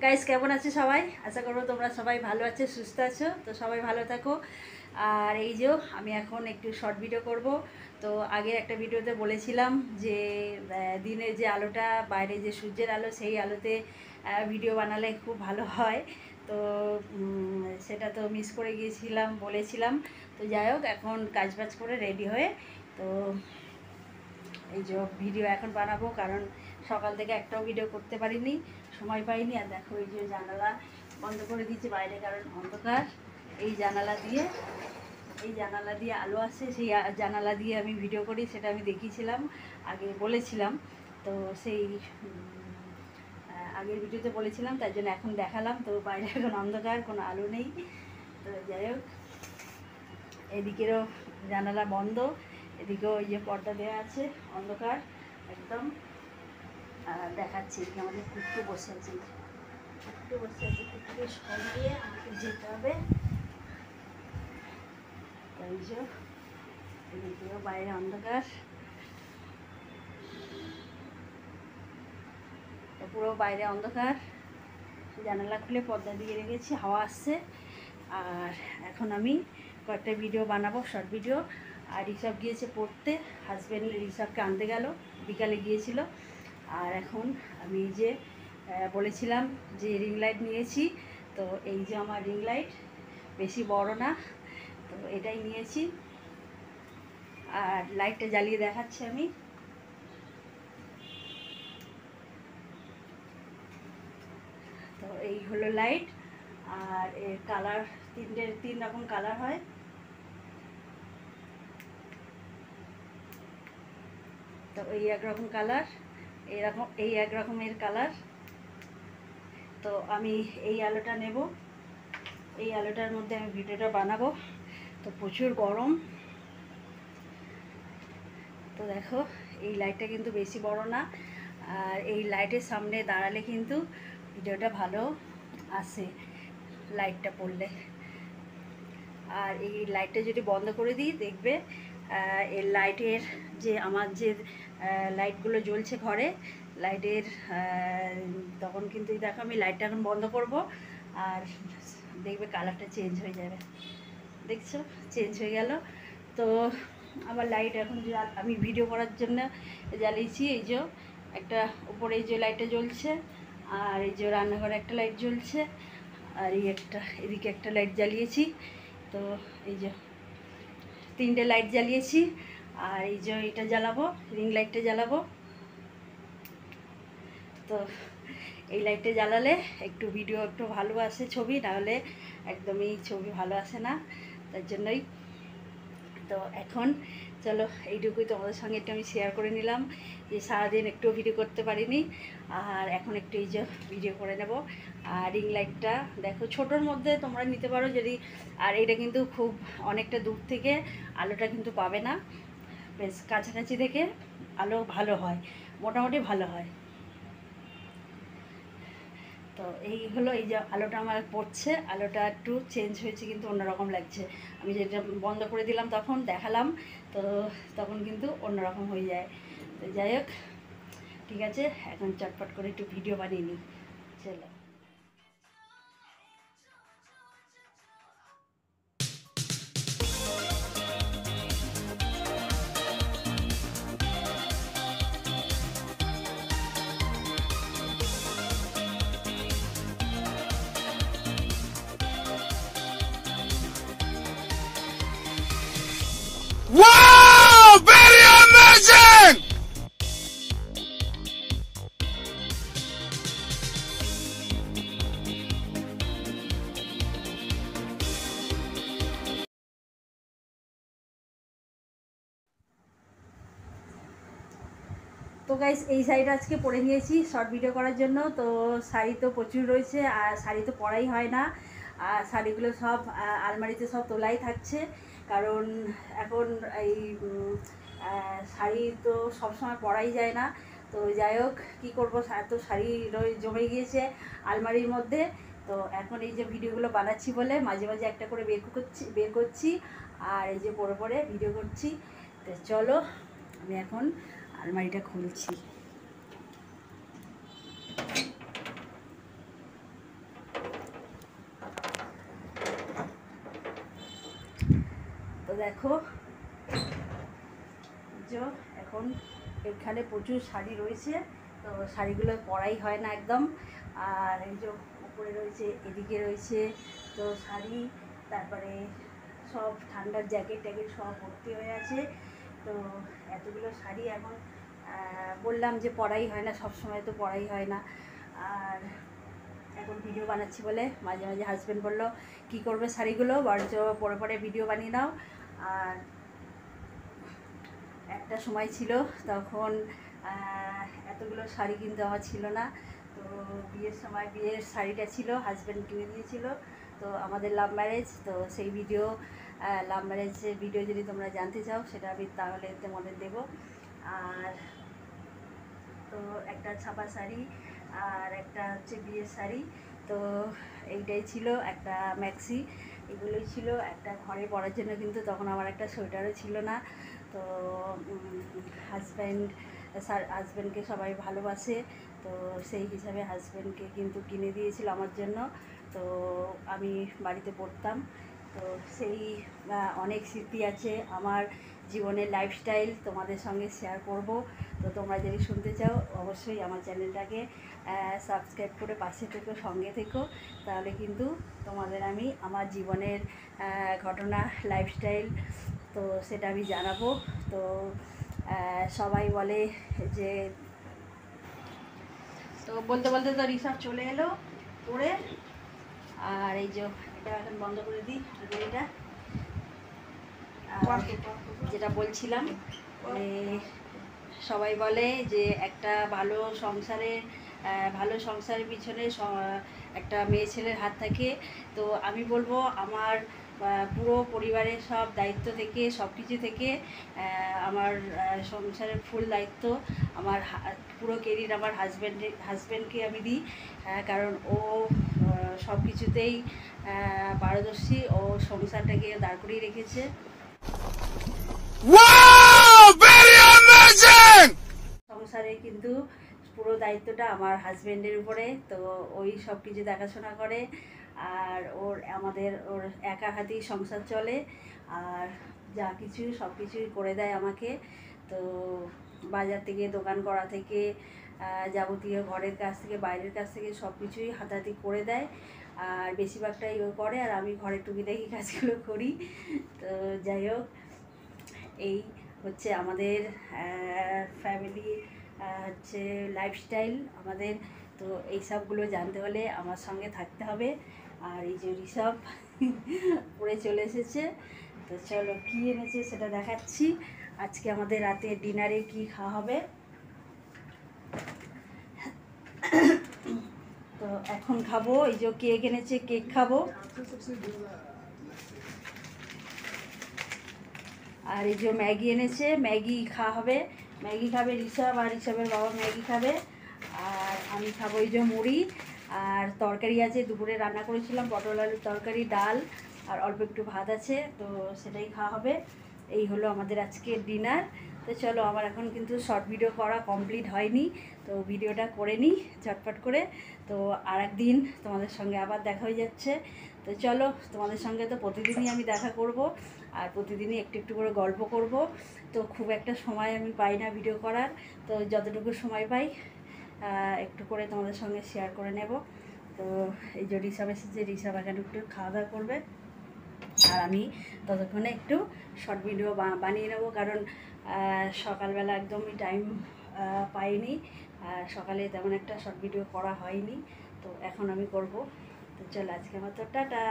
Guys কেমন আছো সবাই? আশা করবো তোমরা সবাই ভালো আছো, সুস্থ আছো। তো সবাই ভালো থাকো। আর এই যে আমি এখন একটু শর্ট ভিডিও করব। তো আগের একটা ভিডিওতে বলেছিলাম যে দিনের যে আলোটা, বাইরে যে সূর্যের আলো, সেই আলোতে ভিডিও বানালে খুব ভালো হয়। তো সেটা তো মিস করে গিয়েছিলাম, বলেছিলাম। তো যাই হোক, এখন কাজবাজ করে রেডি হয়ে তো এই যে ভিডিও এখন বানাবো, কারণ সকাল থেকে একটাও ভিডিও করতে পারিনি, সময় পাইনি। আর দেখো এই যে জানালা বন্ধ করে দিয়েছি বাইরে, কারণ অন্ধকার। এই জানালা দিয়ে আলো আসে, সেই জানালা দিয়ে আমি ভিডিও করি, সেটা আমি দেখিয়েছিলাম, আগে বলেছিলাম। তো সেই আগের ভিডিওতে বলেছিলাম, তাই জন্য এখন দেখালাম। তো বাইরে এখন অন্ধকার, কোনো আলো নেই। তো যাই হোক, এদিকেরও জানালা বন্ধ, এদিকেও ওই যে পর্দা দেওয়া আছে, অন্ধকার একদম। দেখাচ্ছি আমাদের কুট্টু বসে আছে, কুট্টুকে সরিয়ে আমাকে যেতে হবে। তাই যে এদিকেও বাইরে অন্ধকার, পুরো বাইরে অন্ধকার। জানালা খুলে পর্দা দিয়ে রেখেছি, হাওয়া আসছে। আর এখন আমি কয়েকটা ভিডিও বানাবো, শর্ট ভিডিও। আর ঋষভ গিয়েছে পড়তে, হাজব্যান্ড ঋষভকে আনতে গেল, বিকালে গিয়েছিল। আর এখন আমি যে বলেছিলাম যে রিং লাইট নিয়েছি, তো এই যে আমার রিং লাইট, বেশি বড় না, তো এটাই নিয়েছি। আর লাইটটা জ্বালিয়ে দেখাচ্ছি আমি। তো এই হলো লাইট। আর এর কালার তিন রকম কালার হয়। তো এই একরকম কালার, এই এক রকমের কালার। তো আমি এই আলোটা নেব, এই আলোটার মধ্যে আমি ভিডিওটা বানাবো। তো প্রচুর গরম। তো দেখো, এই লাইটটা কিন্তু বেশি বড় না, আর এই লাইটের সামনে দাঁড়ালে কিন্তু ভিডিওটা ভালো আসে, লাইটটা পড়লে। আর এই লাইটটা যদি বন্ধ করে দিই, দেখবে এর লাইটের যে আমার যে লাইটগুলো জ্বলছে ঘরে, লাইটের তখন কিন্তু দেখো, আমি লাইটটা এখন বন্ধ করব, আর দেখবে কালারটা চেঞ্জ হয়ে যাবে। দেখছো, চেঞ্জ হয়ে গেল। তো আমার লাইট এখন আমি ভিডিও করার জন্য জ্বালিয়েছি। এই যে একটা উপরে এই যে লাইটটা জ্বলছে, আর এই যে রান্নাঘরে একটা লাইট জ্বলছে, আর এই একটা এদিকে একটা লাইট জ্বালিয়েছি। তো এই যে তিনটে লাইট জ্বালিয়েছি। আর এই যে এটা জ্বালাবো, রিং লাইটটা জ্বালাবো। তো এই লাইটটা জ্বালালে একটু ভিডিও একটু ভালো আসে, ছবি, নাহলে একদমই ছবি ভালো আসে না। তার জন্যই তো এখন চলো, এইটুকুই তোমাদের সঙ্গে একটু আমি শেয়ার করে নিলাম, যে সারাদিন একটু ভিডিও করতে পারিনি। আর এখন একটু এই যে ভিডিও করে নেব। আর রিং লাইটটা দেখো, ছোটোর মধ্যে তোমরা নিতে পারো যদি। আর এটা কিন্তু খুব অনেকটা দূর থেকে আলোটা কিন্তু পাবে না, বেশ কাছাকাছি থেকে আলো ভালো হয়, মোটামুটি ভালো হয়। তো এই হলো, এই যে আলোটা আমার পড়ছে, আলোটা একটু চেঞ্জ হয়েছে, কিন্তু অন্যরকম লাগছে। আমি যেটা বন্ধ করে দিলাম তখন দেখালাম, তো তখন কিন্তু অন্যরকম হয়ে যায়। তো যাই হোক, ঠিক আছে, এখন চটপট করে একটু ভিডিও বানিয়ে নিই। চলো। Wow! Very amazing! তো গাইস, এই শাড়িটা আজকে পরে নিয়েছি শর্ট ভিডিও করার জন্য। তো শাড়ি তো প্রচুর রয়েছে, আর শাড়ি তো পরাই হয় না। আর শাড়িগুলো সব আলমারিতে সব তোলাই থাকছে, কারণ এখন এই শাড়ি তো সবসময় পরাই যায় না। তো যাই হোক, কী করবো, এত শাড়ি জমে গিয়েছে আলমারির মধ্যে। তো এখন এই যে ভিডিওগুলো বানাচ্ছি বলে মাঝে মাঝে একটা করে বের করছি, আর এই যে পরে পরে ভিডিও করছি। তো চলো, আমি এখন আলমারিটা খুলছি। দেখো যে এখন এখানে প্রচুর শাড়ি রয়েছে, তো শাড়িগুলো পরাই হয় না একদম। আর এই যে উপরে রয়েছে, এদিকে রয়েছে তো শাড়ি, তারপরে সব ঠান্ডার জ্যাকেট ট্যাকেট সব ভর্তি হয়ে আছে। তো এতগুলো শাড়ি এখন বললাম যে পরাই হয় না, সব সময় তো পরাই হয় না। আর এখন ভিডিও বানাচ্ছি বলে মাঝে মাঝে হাজব্যান্ড বললো কী করবে শাড়িগুলো, বরঞ্চ পরে পরে ভিডিও বানিয়ে নাও। আর একটা সময় ছিল তখন এতগুলো শাড়ি কিন্তু আমার ছিল না। তো বিয়ের সময় বিয়ের শাড়িটা ছিল, হাজব্যান্ড কিনে দিয়েছিল। তো আমাদের লাভ ম্যারেজ, তো সেই ভিডিও, লাভ ম্যারেজের ভিডিও যদি তোমরা জানতে চাও সেটা আমি তাহলে তোমাদের দেবো। আর তো একটা ছাপা শাড়ি আর একটা হচ্ছে বিয়ের শাড়ি, তো এইটাই ছিল একটা ম্যাক্সি, এগুলোই ছিল। একটা ঘরে পরার জন্য কিন্তু তখন আমার একটা সোয়েটারও ছিল না। তো হাজব্যান্ডকে সবাই ভালোবাসে, তো সেই হিসাবে হাজব্যান্ডকে কিন্তু কিনে দিয়েছিল আমার জন্য। তো আমি বাড়িতে পড়তাম, তো সেই অনেক স্মৃতি আছে আমার জীবনের লাইফস্টাইল তোমাদের সঙ্গে শেয়ার করব। তো তোমরা যদি শুনতে চাও অবশ্যই আমার চ্যানেলটাকে সাবস্ক্রাইব করে পাশে থেকো, সঙ্গে থেকো, তাহলে কিন্তু তোমাদের আমি আমার জীবনের ঘটনা, লাইফস্টাইল তো সেটা আমি জানাবো। তো সবাই বলে যে, তো বলতে বলতে তো রিসার্চ চলে এলো পড়ে। আর এই যে এটা এখন বন্ধ করে দিই এটা, যেটা বলছিলাম সবাই বলে যে একটা ভালো সংসারের পিছনে একটা মেয়ে ছেলের হাত থাকে। তো আমি বলবো আমার পুরো পরিবারের সব দায়িত্ব থেকে, সব কিছু থেকে আমার সংসারের ফুল দায়িত্ব, আমার পুরো কেরিয়ার আমার হাজব্যান্ডকে আমি দিই। কারণ ও সব কিছুতেই পারদর্শী, ও সংসারটাকে দাঁড় করিয়ে রেখেছে। Wow! Very amazing! সংসারে কিন্তু পুরো দায়িত্বটা আমার হাজব্যান্ডের উপরে, তো ওই সব কিছু দেখাশোনা করে। আর ওর একা হাতেই সংসার চলে, আর যা কিছু সব কিছুই করে দেয় আমাকে। তো বাজার থেকে, দোকান করা থেকে, যাবতীয় ঘরের কাজ থেকে, বাইরের কাজ থেকে সব কিছুই হাতাহাতি করে দেয়। আর বেশিরভাগটাই ও করে, আর আমি ঘরের টুকিটাকি কাজগুলো করি। তো যাই হোক, এই হচ্ছে আমাদের ফ্যামিলি, হচ্ছে লাইফস্টাইল আমাদের। তো এই সবগুলো জানতে হলে আমার সঙ্গে থাকতে হবে। আর এই যে ঋষভ পড়ে চলে এসেছে, তো চলো কী এনেছে সেটা দেখাচ্ছি। আজকে আমাদের রাতে ডিনারে কি খাওয়া হবে। তো এখন খাবো, এই যে কেক এনেছে, কেক খাবো। আর এই যে ম্যাগি এনেছে, ম্যাগি খাওয়া হবে, ম্যাগি খাবে ঋষভ, আর ঋষভের বাবা ম্যাগি খাবে। আর আমি খাবো এই যে মুড়ি। আর তরকারি আছে, দুপুরে রান্না করেছিলাম পটল আলুর তরকারি, ডাল, আর অল্প একটু ভাত আছে, তো সেটাই খাওয়া হবে। এই হলো আমাদের আজকের ডিনার। তো চলো, আমার এখন কিন্তু শর্ট ভিডিও করা কমপ্লিট হয়নি, তো ভিডিওটা করে নিই ঝটপট করে। তো আর একদিন তোমাদের সঙ্গে আবার দেখা হয়ে যাচ্ছে। তো চলো, তোমাদের সঙ্গে তো প্রতিদিনই আমি দেখা করব, আর প্রতিদিনই একটু একটু করে গল্প করব। তো খুব একটা সময় আমি পাই না ভিডিও করার, তো যতটুকু সময় পাই একটু করে তোমাদের সঙ্গে শেয়ার করে নেব। তো এই যে ঋষভ এসেছে, ঋষভ এখন একটু খাওয়া দাওয়া করবে, আর আমি ততক্ষণে একটু শর্ট ভিডিও বানিয়ে নেব, কারণ সকালবেলা একদমই টাইম পাইনি, আর সকালে তেমন একটা শর্ট ভিডিও করা হয়নি। তো এখন আমি করব। তো চলো, আজকে আমার তো টাটা।